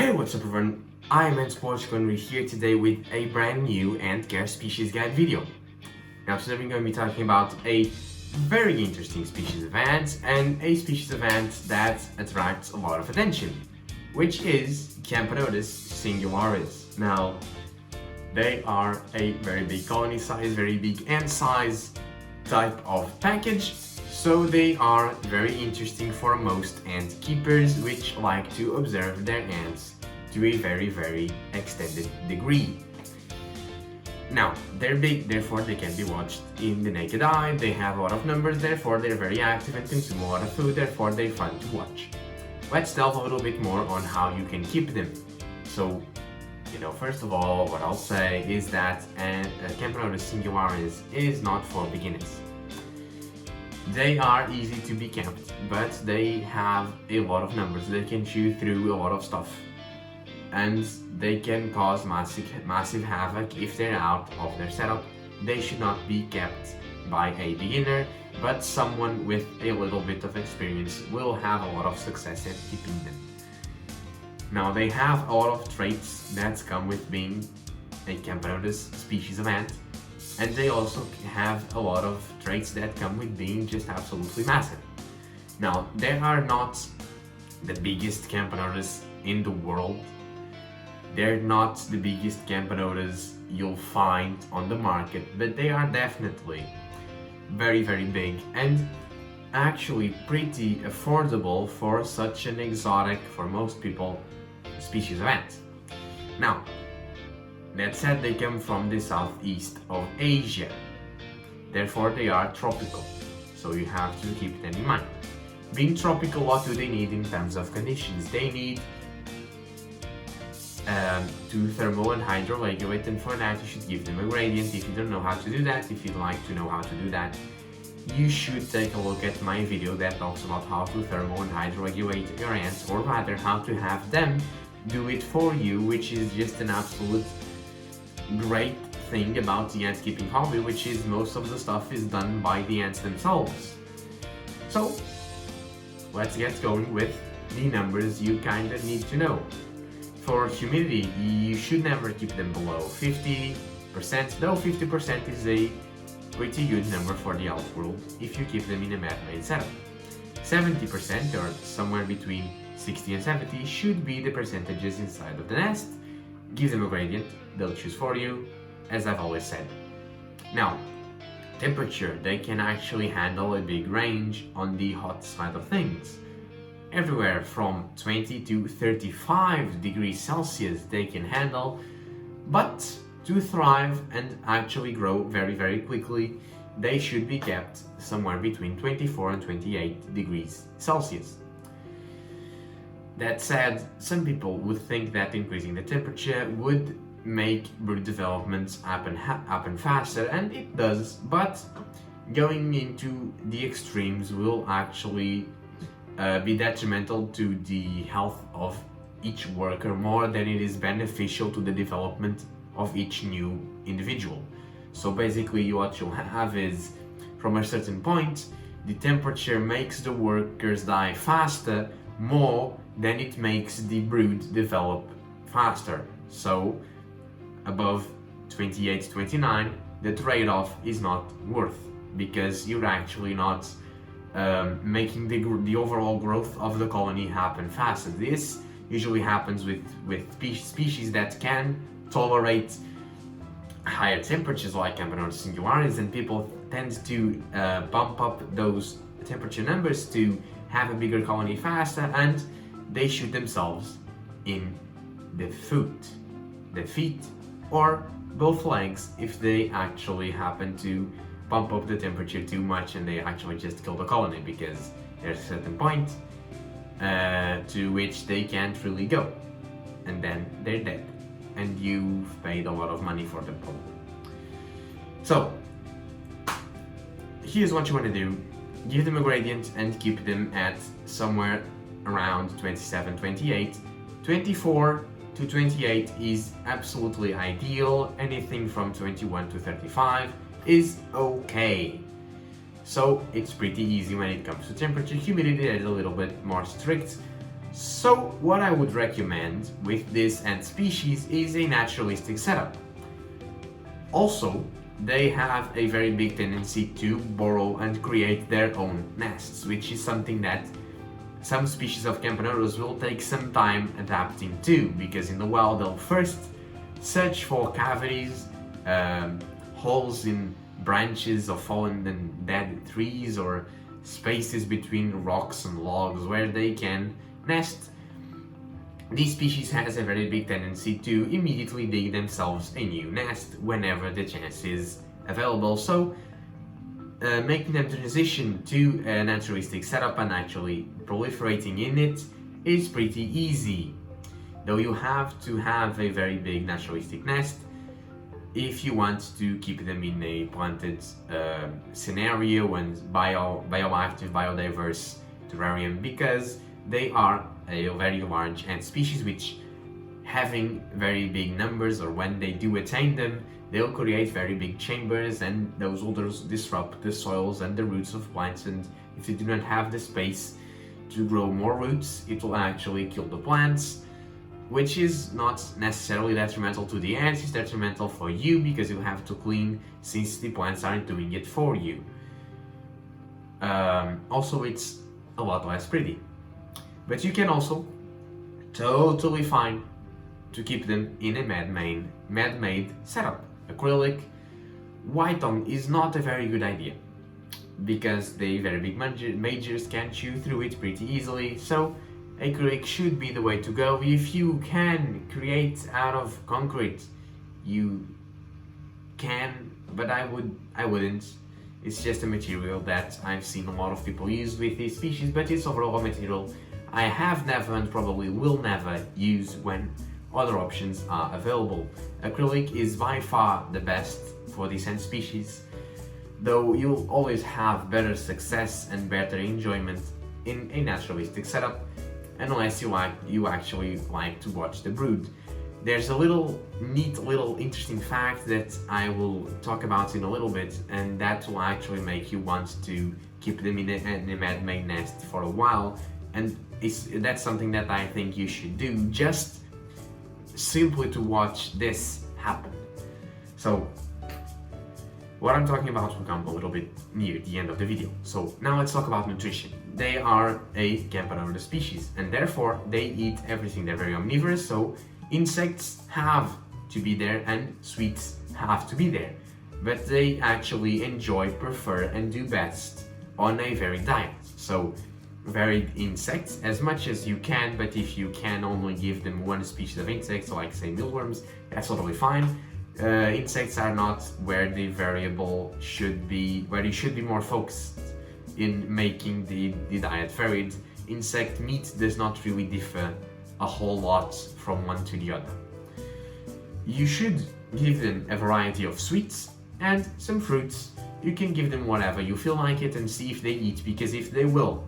Hey, what's up everyone? I'm Portugal and we're here today with a brand new ant care species guide video. Now today we're going to be talking about a very interesting species of ants and a species of ants that attracts a lot of attention, which is Camponotus singularis. Now, they are a very big colony size, very big ant size type of package, so they are very interesting for most ant keepers which like to observe their ants to a very extended degree. Now, they're big, therefore they can be watched in the naked eye, they have a lot of numbers, therefore they're very active and consume a lot of food, therefore they're fun to watch. Let's delve a little bit more on how you can keep them. So, first of all, what I'll say is that Camponotus singularis is not for beginners. They are easy to be kept, but they have a lot of numbers. They can chew through a lot of stuff, and they can cause massive havoc if they're out of their setup. They should not be kept by a beginner, but someone with a little bit of experience will have a lot of success at keeping them. Now, they have a lot of traits that come with being a Camponotus species of ant, and they also have a lot of traits that come with being just absolutely massive. Now, they are not the biggest Camponotus in the world. They're not the biggest Camponotus you'll find on the market, but they are definitely very big and actually pretty affordable for such an exotic, for most people, species of ant. Now, that said, they come from the southeast of Asia, therefore they are tropical, so you have to keep them in mind. Being tropical, what do they need in terms of conditions? They need to thermo and hydro-regulate, and for that you should give them a gradient. If you don't know how to do that, if you'd like to know how to do that, you should take a look at my video that talks about how to thermo and hydro-regulate your ants, or rather how to have them do it for you, which is just an absolute great thing about the ant keeping hobby, which is most of the stuff is done by the ants themselves. So let's get going with the numbers you kind of need to know. For humidity, you should never keep them below 50%, though 50% is a pretty good number for the outworld if you keep them in a man-made setup. 70%, or somewhere between 60 and 70, should be the percentages inside of the nest. Give them a gradient, they'll choose for you, as I've always said. Now, temperature, they can actually handle a big range on the hot side of things. Everywhere from 20 to 35 degrees Celsius they can handle, but to thrive and actually grow very quickly, they should be kept somewhere between 24 and 28 degrees Celsius. That said, some people would think that increasing the temperature would make brood development happen faster, and it does, but going into the extremes will actually be detrimental to the health of each worker more than it is beneficial to the development of each new individual. So basically what you'll have is, from a certain point, the temperature makes the workers die faster more than it makes the brood develop faster. So above 28, 29, the trade-off is not worth, because you're actually not making the overall growth of the colony happen faster. This usually happens with species that can tolerate higher temperatures like Camponotus singularis, and people tend to bump up those temperature numbers to have a bigger colony faster, and they shoot themselves in the feet, or both legs if they actually happen to bump up the temperature too much and they actually just kill the colony, because there's a certain point to which they can't really go, and then they're dead, and you've paid a lot of money for them probably. So here's what you want to do: give them a gradient and keep them at somewhere around 27, 28. 24 to 28 is absolutely ideal. Anything from 21 to 35 is okay. So it's pretty easy when it comes to temperature. Humidity is a little bit more strict, So what I would recommend with this ant species is a naturalistic setup. Also, they have a very big tendency to burrow and create their own nests, which is something that some species of Camponotus will take some time adapting to, because in the wild they'll first search for cavities, holes in branches of fallen and dead trees, or spaces between rocks and logs where they can nest. This species has a very big tendency to immediately dig themselves a new nest whenever the chance is available, so making them transition to a naturalistic setup and actually proliferating in it is pretty easy, though you have to have a very big naturalistic nest if you want to keep them in a planted scenario and bioactive, biodiverse terrarium, because they are a very large ant species which, having very big numbers, or when they do attain them, they'll create very big chambers, and those will disrupt the soils and the roots of plants, and if you do not have the space to grow more roots, it will actually kill the plants, which is not necessarily detrimental to the ants. It's detrimental for you because you have to clean since the plants aren't doing it for you. Also, it's a lot less pretty. But you can also totally fine to keep them in a man-made setup. Acrylic, white tone is not a very good idea because the very big majors can chew through it pretty easily, so acrylic should be the way to go. If you can create out of concrete, you can, but I wouldn't. It's just a material that I've seen a lot of people use with this species, but it's overall a material I have never and probably will never use when other options are available. Acrylic is by far the best for this ant species, though you'll always have better success and better enjoyment in a naturalistic setup, unless you actually like to watch the brood. There's a neat little interesting fact that I will talk about in a little bit, and that will actually make you want to keep them in a man-made nest for a while, and that's something that I think you should do, just simply to watch this happen. So what I'm talking about will come a little bit near the end of the video. So now let's talk about nutrition. They are a Camponotus species, and therefore they eat everything. They're very omnivorous, so insects have to be there and sweets have to be there. But they actually prefer and do best on a varied diet. So varied insects as much as you can, but if you can only give them one species of insects, like say mealworms, that's totally fine. Insects are not where the variable should be, where you should be more focused in making the diet varied. Insect meat does not really differ a whole lot from one to the other. You should give them a variety of sweets and some fruits. You can give them whatever you feel like it and see if they eat, because if they will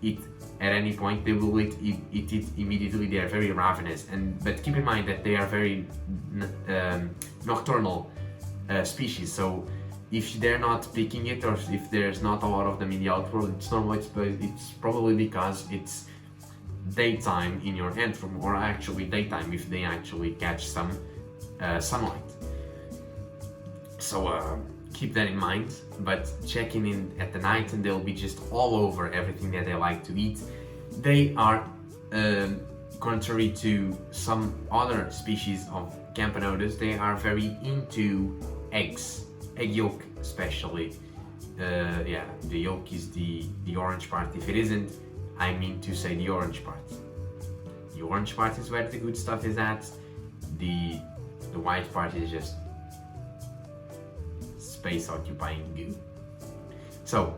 eat at any point, they will eat it immediately. They are very ravenous, but keep in mind that they are very nocturnal species, so if they're not picking it, or if there's not a lot of them in the outworld, it's normal. It's probably because it's daytime in your ant farm, or actually daytime if they actually catch some sunlight. So keep that in mind, but checking in at the night and they'll be just all over everything that they like to eat. They are, contrary to some other species of Camponotus, they are very into eggs, egg yolk especially. Yeah, the yolk is the orange part. If it isn't, I mean to say the orange part. The orange part is where the good stuff is at. The white part is just space occupying goo. So,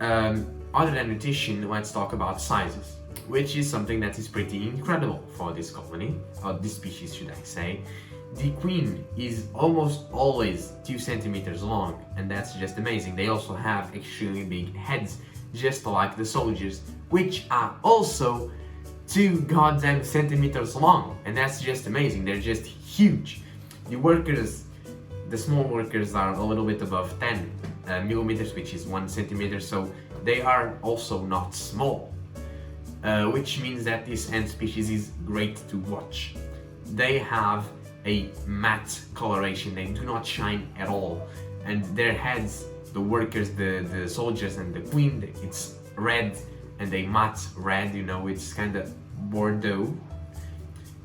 other than nutrition, let's talk about sizes, which is something that is pretty incredible for this colony, or this species should I say. The queen is almost always 2 centimeters long, and that's just amazing. They also have extremely big heads, just like the soldiers, which are also 2 goddamn centimeters long, and that's just amazing. They're just huge. The small workers are a little bit above 10 millimeters, which is 1 centimeter, so they are also not small. which means that this ant species is great to watch. They have a matte coloration, they do not shine at all, and their heads, the workers, the soldiers and the queen, it's red, and a matte red, you know, it's kind of Bordeaux,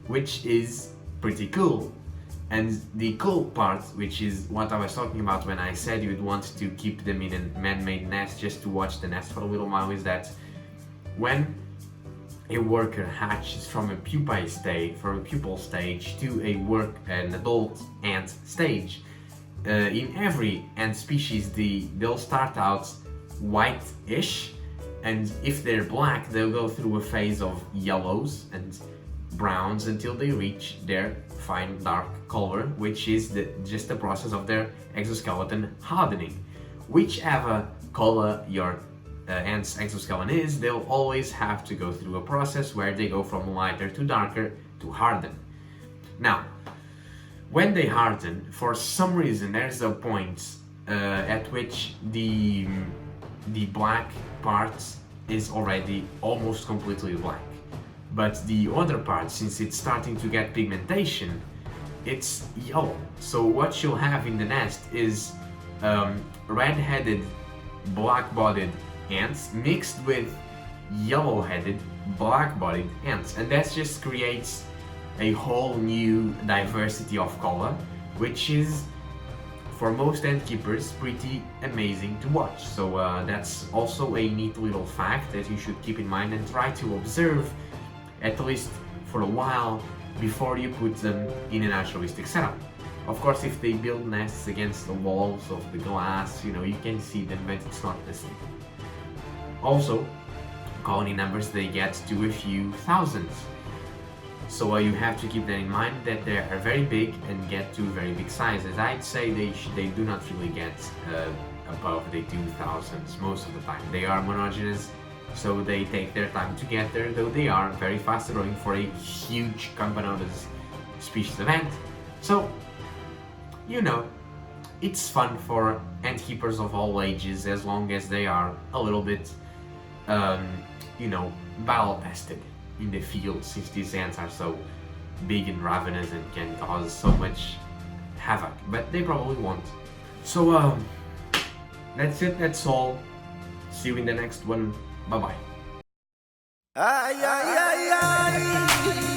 which is pretty cool. And the cool part, which is what I was talking about when I said you'd want to keep them in a man-made nest just to watch the nest for a little while, is that when a worker hatches from a pupal stage to an adult ant stage, in every ant species they'll start out white-ish, and if they're black they'll go through a phase of yellows and browns until they reach their fine dark color, which is just the process of their exoskeleton hardening. Whichever color your ant's exoskeleton is, they'll always have to go through a process where they go from lighter to darker to harden. Now, when they harden, for some reason there's a point at which the black part is already almost completely black. But the other part, since it's starting to get pigmentation, it's yellow. So what you'll have in the nest is red-headed, black-bodied ants mixed with yellow-headed, black-bodied ants, and that just creates a whole new diversity of color, which is, for most ant keepers, pretty amazing to watch. So that's also a neat little fact that you should keep in mind and try to observe, at least for a while, before you put them in a naturalistic setup. Of course, if they build nests against the walls of the glass, you know, you can see them, but it's not the same. Also, colony numbers, they get to a few thousands. So you have to keep that in mind, that they are very big and get to very big sizes. I'd say they do not really get above the 2000s most of the time. They are monogenous, so they take their time to get there, though they are very fast growing for a huge Camponotus species of ant. So, you know, it's fun for ant keepers of all ages, as long as they are a little bit, you know, battle tested in the field, since these ants are so big and ravenous and can cause so much havoc, but they probably won't. So, that's it, that's all. See you in the next one. Bye bye. Ay, ay, ay, ay.